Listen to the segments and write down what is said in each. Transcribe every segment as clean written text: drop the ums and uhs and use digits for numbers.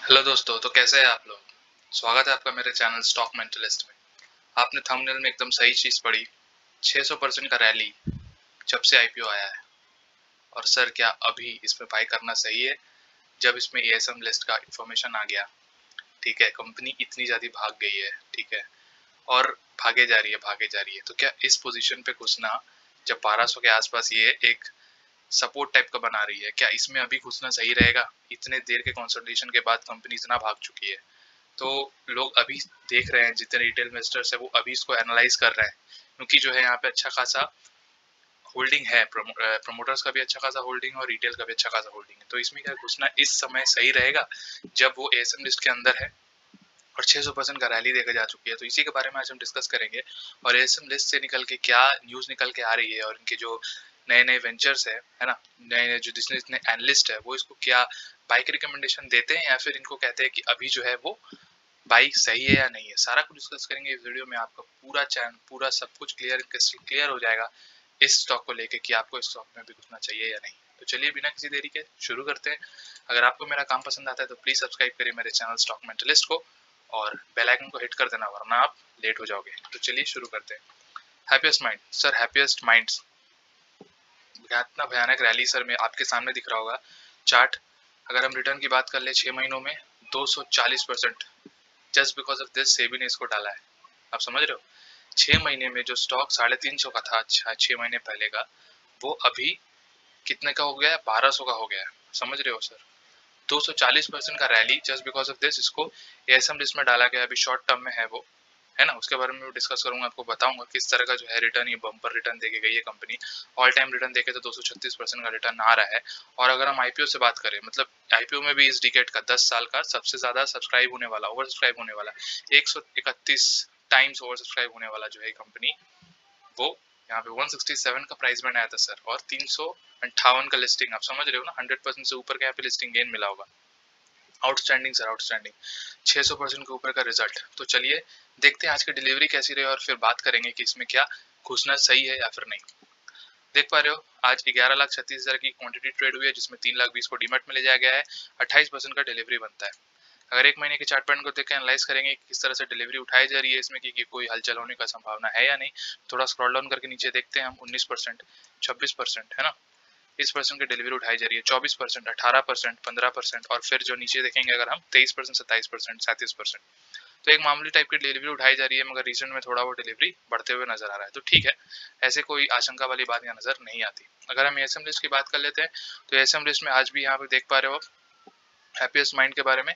Hello दोस्तों, तो कैसे हैं आप लोग। स्वागत है आपका मेरे चैनल स्टॉक मेंटलिस्ट में। आपने थंबनेल में एकदम सही चीज़ पढ़ी। 600% का रैली जब से आईपीओ आया है। और सर, क्या अभी इसमें बाय करना सही है जब इसमें एएसएम लिस्ट का इंफॉर्मेशन आ गया। ठीक है, कंपनी इतनी ज़्यादा भाग गई है। ठीक है, और भागे जा रही है, तो क्या इस पोजीशन पे घुसना, जब 1200 के आसपास ये एक सपोर्ट टाइप का बना रही है, क्या इसमें अभी घुसना सही रहेगा। इतने देर के कंसोलिडेशन के बाद कंपनी इतना भाग चुकी है, तो लोग अभी देख रहे हैं, जितने रिटेल इन्वेस्टर्स है वो अभी इसको एनालाइज कर रहे हैं, क्योंकि जो है यहाँ पे अच्छा खासा होल्डिंग है। प्रमोटर्स का भी अच्छा खासा होल्डिंग और रिटेल का भी अच्छा खासा होल्डिंग है। तो इसमें क्या घुसना इस समय सही रहेगा जब वो एएसएम लिस्ट के अंदर है और 600% का रैली देखा जा चुकी है। तो इसी के बारे में आज हम डिस्कस करेंगे। और एएसएम लिस्ट से निकल के क्या न्यूज निकल के आ रही है, और इनके जो नए नए वेंचर्स है ना, नए नए जो जितने एनालिस्ट है वो इसको क्या बाइक रिकमेंडेशन देते हैं, या फिर इनको कहते हैं कि अभी जो है वो बाइक सही है या नहीं है। सारा कुछ डिस्कस करेंगे इस वीडियो में। आपका पूरा चैनल पूरा सब कुछ क्लियर हो जाएगा इस स्टॉक को लेके कि आपको इस स्टॉक में भी घुसना चाहिए या नहीं। तो चलिए बिना किसी देरी के शुरू करते हैं। अगर आपको मेरा काम पसंद आता है तो प्लीज सब्सक्राइब करिए मेरे चैनल स्टॉक मेंटलिस्ट को, और बेल आइकन को हिट कर देना, वरना आप लेट हो जाओगे। तो चलिए शुरू करते हैं। Happiest mind sir, happiest minds इतना भयानक रैली सर में आपके सामने दिख रहा होगा चार्ट। अगर हम रिटर्न की बात कर ले 6 महीनों में 240%, just because of this SEBI ने इसको डाला है। आप समझ रहे हो, 6 महीने में जो स्टॉक 350 का था 6 महीने पहले का, वो अभी कितने का हो गया है, 1200 का हो गया है। समझ रहे हो सर, 240% का rally just because of this. इसको एएसएम लिस्ट में डाला गया, अभी शॉर्ट टर्म में है वो, है ना। उसके बारे में डिस्कस करूंगा, आपको बताऊंगा किस तरह का जो है रिटर्न, ये बम्पर रिटर्न देके गई है कंपनी। ऑल टाइम रिटर्न देखे तो 236% का रिटर्न आ रहा है। और अगर हम आईपीओ से बात करें, मतलब आईपीओ में भी इस डिकेट का 10 साल का सबसे ज्यादा सब्सक्राइब होने वाला, ओवर सब्सक्राइब होने वाला, 131 टाइम्स ओवर सब्सक्राइब होने वाला जो है कंपनी, वो यहाँ पे 167 का प्राइस बैंड आया था सर, और 358 का लिस्टिंग। आप समझ रहे हो ना, 100% से ऊपर का यहाँ पे लिस्टिंग गेन मिला होगा। Outstanding sir, outstanding. 600% के ऊपर का रिजल्ट। तो चलिए देखते हैं आज की डिलीवरी कैसी रही, और फिर बात करेंगे कि इसमें क्या घुसना सही है या फिर नहीं। देख पा रहे हो, आज 11,36,000 की क्वांटिटी ट्रेड हुई है, जिसमें 3,20,000 को डीमैट में ले जाया गया है। 28% का डिलीवरी बनता है। अगर एक महीने के चार्ट पैटर्न को देख के एनालाइज करेंगे कि किस तरह से डिलीवरी उठाई जा रही है इसमें, कि कोई हलचल होने का संभावना है या नहीं, थोड़ा स्क्रॉल डाउन करके नीचे देखते हैं हम। 19%, 26% है ना, 20% की डिलीवरी उठाई जा रही है। 24%, 18%, 15%, और फिर जो नीचे देखेंगे अगर हम 23%, 27%, 37%। तो एक मामूली टाइप की डिलीवरी उठाई जा रही है, मगर रिसेंट में थोड़ा वो डिलीवरी बढ़ते हुए नजर आ रहा है। तो ठीक है, ऐसे कोई आशंका वाली बात यहाँ नजर नहीं आती। अगर हम एएसएम लिस्ट की बात कर लेते हैं, तो एएसएम लिस्ट में आज भी यहाँ पे देख पा रहे हो हैप्पीएस्ट माइंड के बारे में।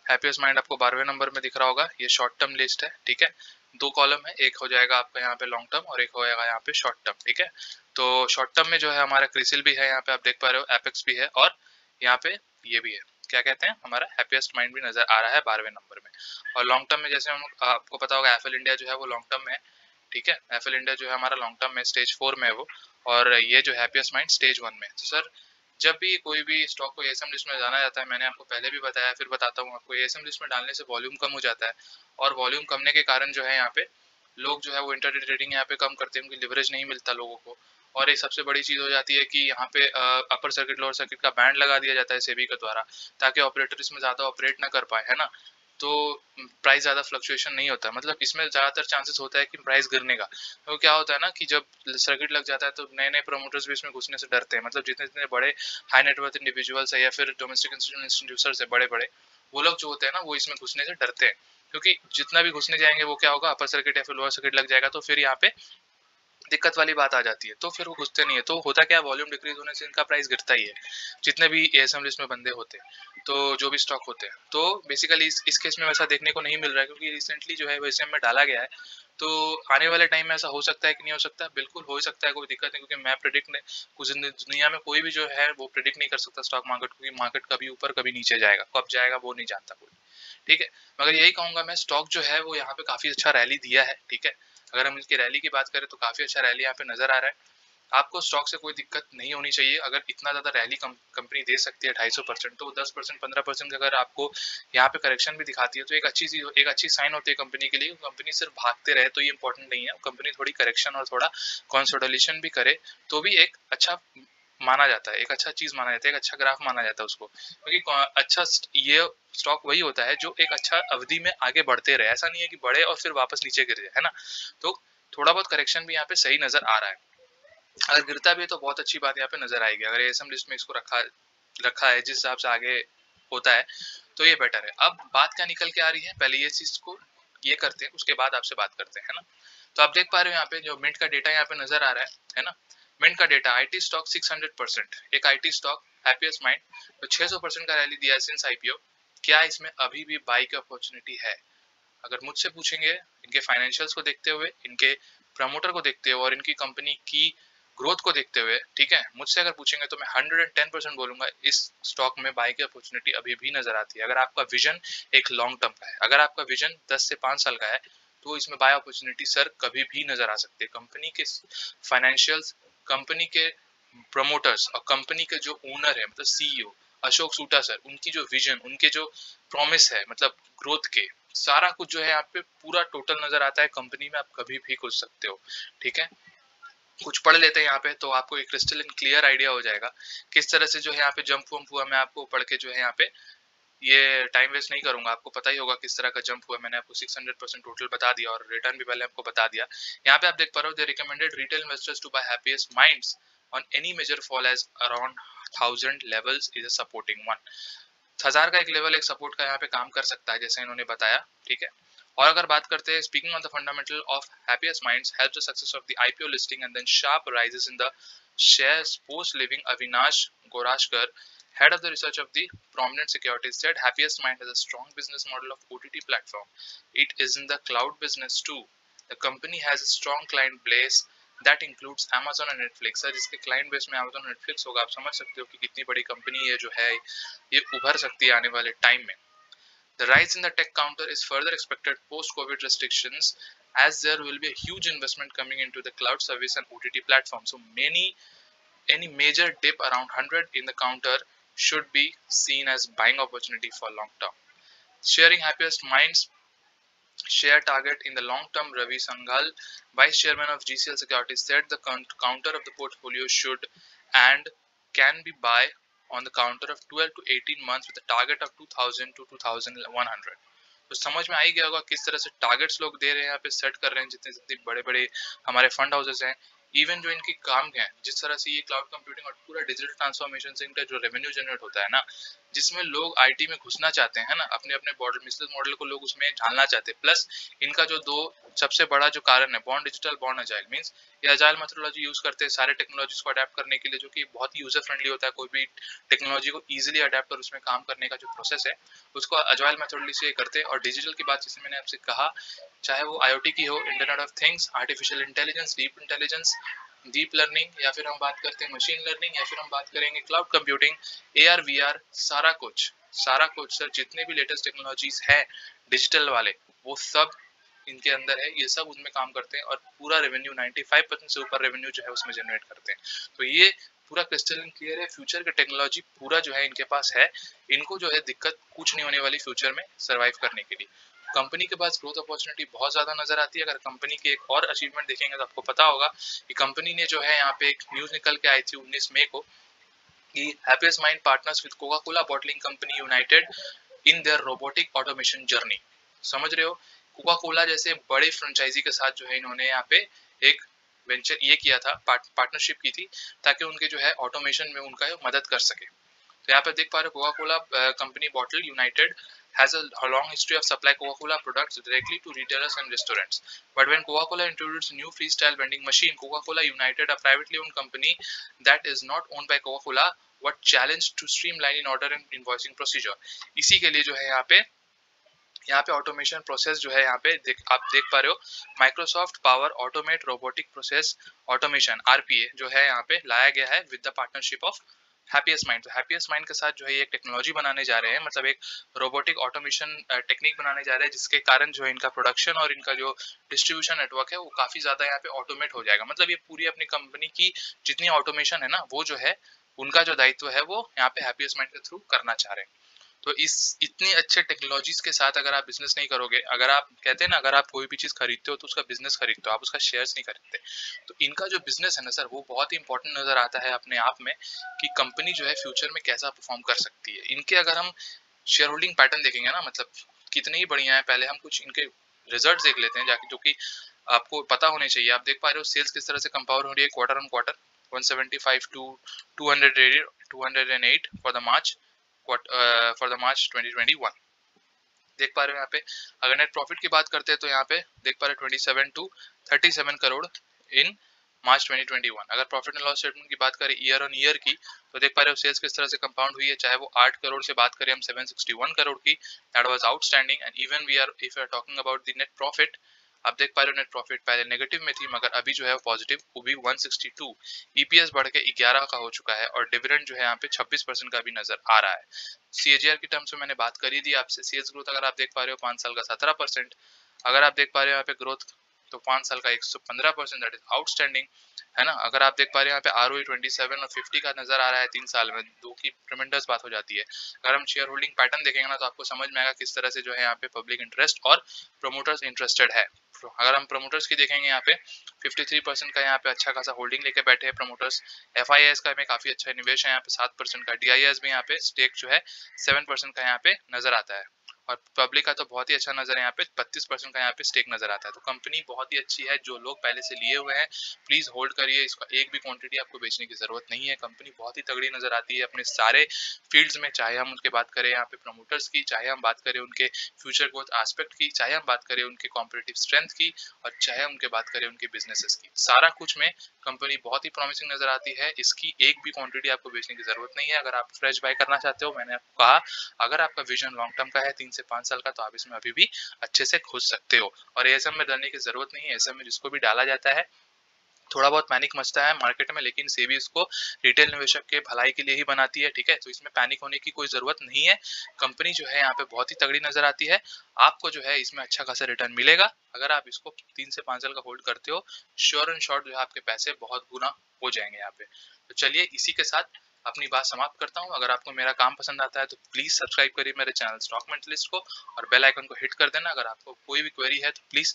हैप्पीएस्ट माइंड आपको 12वें नंबर में दिख रहा होगा। ये शॉर्ट टर्म लिस्ट है, ठीक है। दो कॉलम है, एक हो जाएगा आपका यहाँ पे लॉन्ग टर्म और एक हो जाएगा यहाँ पे शॉर्ट टर्म, ठीक है। तो शॉर्ट टर्म में जो है हमारा क्रिसिल भी है, यहाँ पे आप देख पा रहे हो, एपेक्स भी है, और यहाँ पे ये भी है, क्या कहते हैं, हमारा हैप्पीएस्ट माइंड भी नजर आ रहा है 12वें नंबर में। और लॉन्ग टर्म में जैसे हम आपको पता होगा एफएल इंडिया जो है वो लॉन्ग टर्म में है, ठीक है। एफएल इंडिया जो है हमारा लॉन्ग टर्म में स्टेज 4 में है वो, और ये जो हैप्पीएस्ट माइंड स्टेज 1 में। तो सर, जब भी कोई भी स्टॉक को एएसएम लिस्ट में जाना जाता है, मैंने आपको पहले भी बताया, फिर बताता हूँ आपको, एएसएम लिस्ट में डालने से वॉल्यूम कम हो जाता है। और वॉल्यूम कमने के कारण जो है यहाँ पे लोग जो है वो इंटरडे ट्रेडिंग यहाँ पे कम करते हैं, क्योंकि लिवरेज नहीं मिलता लोगों को। और एक सबसे बड़ी चीज हो जाती है कि यहाँ पे अपर सर्किट लोअर सर्किट का बैंड लगा दिया जाता है सेबी के द्वारा, ताकि ऑपरेटर इसमें ज्यादा ऑपरेट ना कर पाए, है ना। तो प्राइस ज़्यादा फ्लक्चुएशन नहीं होता, मतलब इसमें ज़्यादातर चांसेस होता है कि प्राइस गिरने का। तो क्या होता है ना कि जब सर्किट लग जाता है तो नए नए प्रमोटर्स भी इसमें घुसने से डरते हैं, मतलब जितने जितने बड़े हाई नेटवर्थ इंडिविजुअल्स है या फिर डोमेस्टिक इंस्टीट्यूशंस है बड़े बड़े, वो लोग जो होते हैं ना वो इसमें घुसने से डरते हैं। क्योंकि जितना भी घुसने जाएंगे वो क्या होगा, अपर सर्किट या फिर लोअर सर्किट लग जाएगा, तो फिर यहाँ पे दिक्कत वाली बात आ जाती है, तो फिर वो घुसते नहीं है। तो होता क्या है, वॉल्यूम डिक्रीज होने से इनका प्राइस गिरता ही है, जितने भी एएसएम लिस्ट में बंदे होते हैं, तो जो भी स्टॉक होते हैं। तो बेसिकली इस केस में वैसा देखने को नहीं मिल रहा है, क्योंकि रिसेंटली जो है वो एसएम में डाला गया है। तो आने वाले टाइम में ऐसा हो सकता है कि नहीं हो सकता, बिल्कुल हो सकता है, कोई दिक्कत नहीं। क्योंकि मैं प्रिडिक्ट नहीं, कुछ दुनिया में कोई भी जो है वो प्रिडिक्ट नहीं कर सकता स्टॉक मार्केट, क्योंकि मार्केट कभी ऊपर कभी नीचे जाएगा, कब जाएगा वो नहीं जानता कोई, ठीक है। मगर यही कहूंगा मैं, स्टॉक जो है वो यहाँ पे काफी अच्छा रैली दिया है, ठीक है। अगर हम इसकी रैली की बात करें तो काफी अच्छा रैली यहाँ पे नजर आ रहा है। आपको स्टॉक से कोई दिक्कत नहीं होनी चाहिए। अगर इतना ज्यादा रैली कंपनी दे सकती है 250%, तो 10%, 15% अगर आपको यहाँ पे करेक्शन भी दिखाती है, तो एक अच्छी चीज, एक अच्छी साइन होती है कंपनी के लिए। कंपनी सिर्फ भागते रहे तो ये इंपॉर्टेंट नहीं है, कंपनी थोड़ी करेक्शन और थोड़ा कंसोलिडेशन भी करे तो भी एक अच्छा माना जाता है, एक अच्छा चीज माना जाता है, एक अच्छा ग्राफ माना जाता है उसको, क्योंकि अच्छा ये स्टॉक वही होता है जो एक अच्छा अवधि में आगे बढ़ते रहे, ऐसा नहीं है कि बढ़े और फिर वापस नीचे गिर जाए, है ना। तो थोड़ा बहुत करेक्शन भी यहाँ पे सही नजर आ रहा है, अगर गिरता भी है तो बहुत अच्छी बात यहाँ पे नजर आएगी। अगर एएसएम लिस्ट में इसको रखा रखा है जिस हिसाब से आगे होता है तो ये बेटर है। अब बात क्या निकल के आ रही है, पहले ये चीज को ये करते हैं, उसके बाद आपसे बात करते हैं, है ना। तो आप देख पा रहे हो यहाँ पे जो मिंट का डेटा यहाँ पे नजर आ रहा है ना। मिंट का डेटा आईटी स्टॉक 600%, एक आईटी स्टॉक हैप्पीएस्ट माइंड तो 600% का रैली दिया है सिंस आईपीओ। क्या इसमें अभी भी बाई की अपॉर्चुनिटी है? अगर मुझसे पूछेंगे इनके फाइनेंशियल्स को देखते हुए, इनके प्रमोटर को देखते हुए और इनकी कंपनी की ग्रोथ को देखते हुए, ठीक है, मुझसे अगर पूछेंगे तो मैं 110% बोलूंगा इस स्टॉक में बाई की अपॉर्चुनिटी अभी भी नजर आती है। अगर आपका विजन एक लॉन्ग टर्म का है, अगर आपका विजन 10 से 5 साल का है, तो इसमें बाय अपॉर्चुनिटी सर कभी भी नजर आ सकती है। कंपनी के फाइनेंशियल्स, कंपनी के प्रमोटर्स और कंपनी के जो ओनर है मतलब सीईओ अशोक सूटा सर, उनकी जो विजन, उनके जो प्रॉमिस है मतलब ग्रोथ के, सारा कुछ जो है यहाँ पे पूरा टोटल नजर आता है कंपनी में, आप कभी भी खुल सकते हो, ठीक है। कुछ पढ़ लेते हैं यहाँ पे तो आपको एक क्रिस्टल एंड क्लियर आइडिया हो जाएगा किस तरह से जो है यहाँ पे जंप वंप हुआ। मैं आपको पढ़ के जो है यहाँ पे ये टाइम वेस्ट नहीं करूंगा, आपको पता ही होगा किस तरह का जंप हुआ। मैंने आपको 600% टोटल बता दिया और रिटर्न भी पहले आपको बता दिया। यहाँ पे आप देख पा रहे हो they recommended retail investors to buy Happiest Minds on any major fall as around 1000 levels is a supporting one. 1000 का एक लेवल एक सपोर्ट का यहाँ पे काम कर सकता है जैसे इन्होंने बताया, ठीक है। और अगर बात करते हैं speaking on the fundamental of Happiest Minds help the success of the IPO listing and then sharp rises in the shares post listing, Avinash Gorashkar, head of the research of the prominent securities, said Happiest Mind has a strong business model of OTT platform. It is in the cloud business too. The company has a strong client base that includes Amazon and Netflix. Sir जिसके client base में Amazon और Netflix होगा, आप समझ सकते हो कि कितनी बड़ी कंपनी ये जो है ये उभर सकती है आने वाले टाइम में। The rise in the tech counter is further expected post-COVID restrictions, as there will be a huge investment coming into the cloud service and OTT platform. So any major dip around 100 in the counter should be seen as buying opportunity for long term. Sharing happiest minds share target in the long term, Ravi Sanghal, vice chairman of GCL Securities, said the counter of the portfolio should and can be buy on the counter of 12 to 18 months with a target of 2000 to 2100। तो समझ में आ ही गया होगा किस तरह से targets लोग दे रहे हैं यहाँ पे, सेट कर रहे हैं जितने जितने बड़े बड़े हमारे फंड हाउसेस हैं। इवन जो इनकी काम है, जिस तरह से ये क्लाउड कंप्यूटिंग और पूरा डिजिटल ट्रांसफॉर्मेशन से इनका जो रेवेन्यू जनरेट होता है ना, जिसमें लोग आईटी में घुसना चाहते हैं ना, अपने अपने मॉडल बिजनेस मॉडल को लोग उसमें ढालना चाहते हैं। प्लस इनका जो दो सबसे बड़ा जो कारण है bond digital bond agile, means ये अजाइल मेथोडोलॉजी यूज करते हैं सारे टेक्नोलॉजीज को अडेप्ट करने के लिए, जो कि बहुत यूजर फ्रेंडली होता है। कोई भी टेक्नोलॉजी को इजीली अडेप्ट और उसमें काम करने का जो प्रोसेस है उसको अजाइल मेथोडोलॉजी से करते हैं। और डिजिटल की बात जैसे मैंने आपसे कहा, चाहे वो आईओटी की हो, internet of things, artificial intelligence, deep intelligence, deep learning, या फिर हम बात करते हैं मशीन लर्निंग, या फिर हम बात करेंगे क्लाउड कंप्यूटिंग, एआर वीआर, सारा कुछ सर जितने भी लेटेस्ट टेक्नोलॉजीज है डिजिटल वाले, वो सब इनके अंदर है। ये सब उनमें काम करते हैं और पूरा रेवेन्यू 95% से ऊपर रेवेन्यू जो है उसमें जनरेट करते हैं। तो ये पूरा क्रिस्टल क्लियर है, फ्यूचर का टेक्नोलॉजी पूरा जो है इनके पास है। इनको जो है दिक्कत कुछ नहीं होने वाली फ्यूचर में सर्वाइव करने के लिए। कंपनी के पास ग्रोथ अपॉर्चुनिटी बहुत ज्यादा नजर आती है। अगर कंपनी की एक और अचीवमेंट देखेंगे तो आपको पता होगा कि कंपनी ने जो है यहाँ पे एक न्यूज निकल के आई थी 19 मई को कि happiest mind partners with Coca Cola bottling company United in their robotic automation journey. समझ रहे हो, कोका कोला जैसे बड़े फ्रेंचाइजी के साथ जो है इन्होंने यहाँ पे एक वेंचर ये किया था, पार्टनरशिप की थी, ताकि उनके जो है ऑटोमेशन में उनका मदद कर सके। तो यहाँ पे देख पा रहे हो Coca Cola company bottle United has a long history of supply Coca-Cola products directly to retailers and restaurants. But when Coca-Cola introduced a new freestyle vending machine, Coca-Cola United, a privately owned company that is not owned by Coca-Cola, was challenged to streamline in order and invoicing procedure. इसी के लिए जो है यहाँ पे automation process जो है यहाँ पे आप देख पा रहे हो, Microsoft power automate robotic process automation RPA जो है यहाँ पे लाया गया है with the partnership of happiest mind. तो हैप्पीएस्ट माइंड के साथ जो है ये एक टेक्नोलॉजी बनाने जा रहे हैं, मतलब एक रोबोटिक ऑटोमेशन टेक्निक बनाने जा रहे हैं, जिसके कारण जो है इनका प्रोडक्शन और इनका जो डिस्ट्रीब्यूशन नेटवर्क है वो काफी ज्यादा यहाँ पे ऑटोमेट हो जाएगा। मतलब ये पूरी अपनी कंपनी की जितनी ऑटोमेशन है ना, वो जो है उनका जो दायित्व है वो यहाँ पे हैप्पीएस्ट माइंड के थ्रू करना चाह रहे हैं। तो इस इतनी अच्छे टेक्नोलॉजीज के साथ अगर आप बिजनेस नहीं करोगे, अगर आप कहते हैं ना, अगर आप कोई भी चीज खरीदते हो तो उसका बिजनेस खरीदते हो, आप उसका शेयर्स नहीं खरीदते। तो इनका जो बिजनेस है ना सर, वो बहुत ही इंपॉर्टेंट नजर आता है अपने आप में, कि कंपनी जो है फ्यूचर में कैसा परफॉर्म कर सकती है। इनके अगर हम शेयर होल्डिंग पैटर्न देखेंगे ना, मतलब कितने ही बढ़िया है। पहले हम कुछ इनके रिजल्ट देख लेते हैं जाके, जो कि आपको पता होने चाहिए। आप देख पा रहे हो सेल्स किस तरह से कंपाउंड हो रही है quarter on quarter, 175 to 208 for the March, for the March 2021। देख पा रहे हो यहाँ पे। अगर नेट प्रॉफिट की बात करते हैं तो यहाँ पे देख पा रहे हो 27 टू 37 करोड़ इन मार्च 2021। अगर प्रॉफिट एंड लॉस स्टेटमेंट की बात करें ईयर ऑन ईयर की, तो देख पा रहे हो सेल्स किस तरह से कंपाउंड हुई है, चाहे वो 8 करोड़ से बात करें हम 761 करोड़ की, that was outstanding. And even we are if you are talking about the net profit, आप देख पा रहे हो नेट प्रॉफिट पहले नेगेटिव में थी, मगर अभी जो है वो पॉजिटिव, वो भी 162। ईपीएस बढ़ के 11 का हो चुका है, और डिविडेंड जो है यहाँ पे 26% का भी नजर आ रहा है। सीएजीआर की टर्म्स में मैंने बात करी दी आपसे। सेल्स ग्रोथ अगर आप देख पा रहे हो 5 साल का 17%। अगर आप देख पा रहे हो यहाँ पे ग्रोथ, तो 5 साल का 115%, दैट इज आउटस्टैंडिंग, है ना। अगर आप देख पा रहे हो यहाँ पे आरओई 27 और 50 का नजर आ रहा है 3 साल में, दो की ट्रिमेंडस बात हो जाती है। अगर हम शेयर होल्डिंग पैटर्न देखेंगे ना, तो आपको समझ में आएगा किस तरह से जो है यहाँ पे पब्लिक इंटरेस्ट और प्रमोटर्स इंटरेस्टेड है। अगर हम प्रमोटर्स की देखेंगे यहाँ पे 53% का यहाँ पे अच्छा खासा होल्डिंग लेके बैठे हैं प्रमोटर्स। एफआईआईएस का में काफी अच्छा निवेश है यहाँ पे 7% का। डीआईएस में यहाँ पे स्टेक जो है 7% का यहाँ पे नजर आता है। और पब्लिक का तो बहुत ही अच्छा नजर है यहाँ पे, 32% का यहाँ पे स्टेक नजर आता है। तो कंपनी बहुत ही अच्छी है। जो लोग पहले से लिए हुए हैं प्लीज होल्ड करिए इसका, एक भी क्वांटिटी आपको बेचने की जरूरत नहीं है। कंपनी बहुत ही तगड़ी नजर आती है अपने सारे फील्ड्स में, चाहे हम उनके बात करें यहाँ पे प्रमोटर्स की, चाहे हम बात करें उनके फ्यूचर ग्रोथ एस्पेक्ट की, चाहे हम बात करें उनके कॉम्पिटिटिव स्ट्रेंथ की, और चाहे उनके बात करें उनके बिजनेसेस की। सारा कुछ में कंपनी बहुत ही प्रॉमिसिंग नजर आती है। इसकी एक भी क्वांटिटी आपको बेचने की जरूरत नहीं है। अगर आप फ्रेश बाय करना चाहते हो, मैंने आपको कहा, अगर आपका विजन लॉन्ग टर्म का है 3 से 5 साल का, तो आप इसमें अभी भी अच्छे से घुस सकते हो। और एएसएम में डरने की जरूरत नहीं है। एएसएम में जिसको भी डाला जाता है, थोड़ा बहुत पैनिक मचता है मार्केट में, लेकिन सेबी इसको रिटेल निवेशक के भलाई के लिए ही बनाती है, ठीक है। तो इसमें पैनिक होने की कोई जरूरत नहीं है। कंपनी जो है यहाँ पे बहुत ही तगड़ी नजर आती है। आपको जो है इसमें अच्छा खासा रिटर्न मिलेगा अगर आप इसको 3 से 5 साल का होल्ड करते हो। श्योर एंड शॉर्ट जो है आपके पैसे बहुत गुना हो जाएंगे यहाँ पे। तो चलिए इसी के साथ अपनी बात समाप्त करता हूँ। अगर आपको मेरा काम पसंद आता है तो प्लीज सब्सक्राइब करिए मेरे चैनल स्टॉक मेंटलिस्ट को, और बेल आइकन को हिट कर देना। अगर आपको कोई भी क्वेरी है तो प्लीज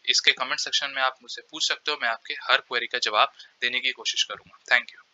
इसके कमेंट सेक्शन में आप मुझसे पूछ सकते हो। मैं आपके हर क्वेरी का जवाब देने की कोशिश करूंगा। Thank you.